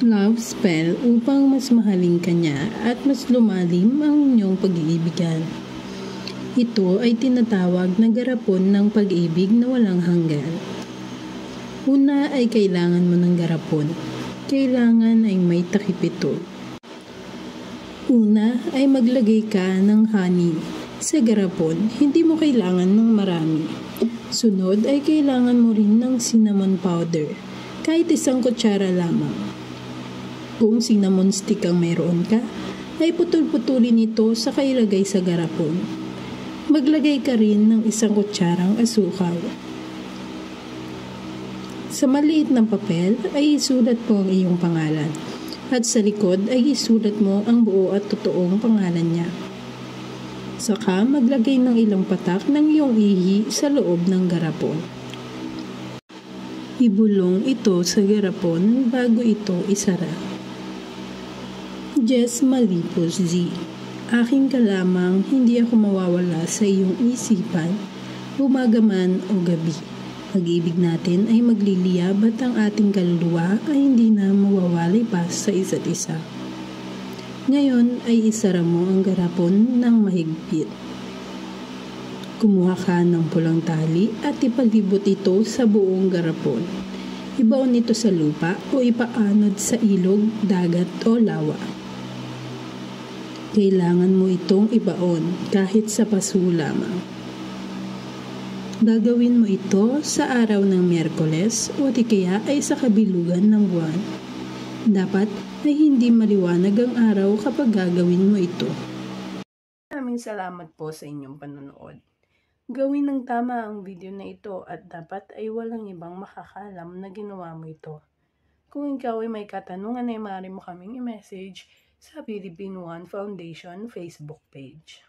love spell upang mas mahalin ka niya at mas lumalim ang inyong pag-iibigan. Ito ay tinatawag na garapon ng pag-ibig na walang hanggan. Una ay kailangan mo ng garapon. Kailangan ay may takip ito. Una ay maglagay ka ng honey sa garapon. Hindi mo kailangan ng marami. Sunod ay kailangan mo rin ng cinnamon powder. Kahit 1 kutsara lamang. Kung cinnamon stick ang mayroon ka, ay putol-putulin ito sa ilagay sa garapon. Maglagay ka rin ng 1 kutsarang asukal. Sa maliit na papel ay isulat mo ang iyong pangalan at sa likod ay isulat mo ang buo at totoong pangalan niya. Saka maglagay ng ilang patak ng iyong ihi sa loob ng garapon. Ibulong ito sa garapon bago ito isara. Jess Malipos Z. Akin ka lamang, hindi ako mawawala sa iyong isipan, umaga man o gabi. Pag-ibig natin ay magliliyab at ang ating kaluluwa ay hindi na mawawalay pa sa isa't isa. Ngayon ay isara mo ang garapon ng mahigpit. Kumuha ka ng pulang tali at ipalibot ito sa buong garapon. Ibaon ito sa lupa o ipaanod sa ilog, dagat o lawa. Kailangan mo itong ibaon kahit sa paso lamang. Gagawin mo ito sa araw ng Miyerkules o di kaya ay sa kabilugan ng buwan. Dapat ay hindi maliwanag ang araw kapag gagawin mo ito. Maraming salamat po sa inyong panonood. Gawin ng tama ang video na ito at dapat ay walang ibang makakalam na ginawa mo ito. Kung ikaw ay may katanungan ay maaari mo kaming i-message sa Philippine One Foundation Facebook page.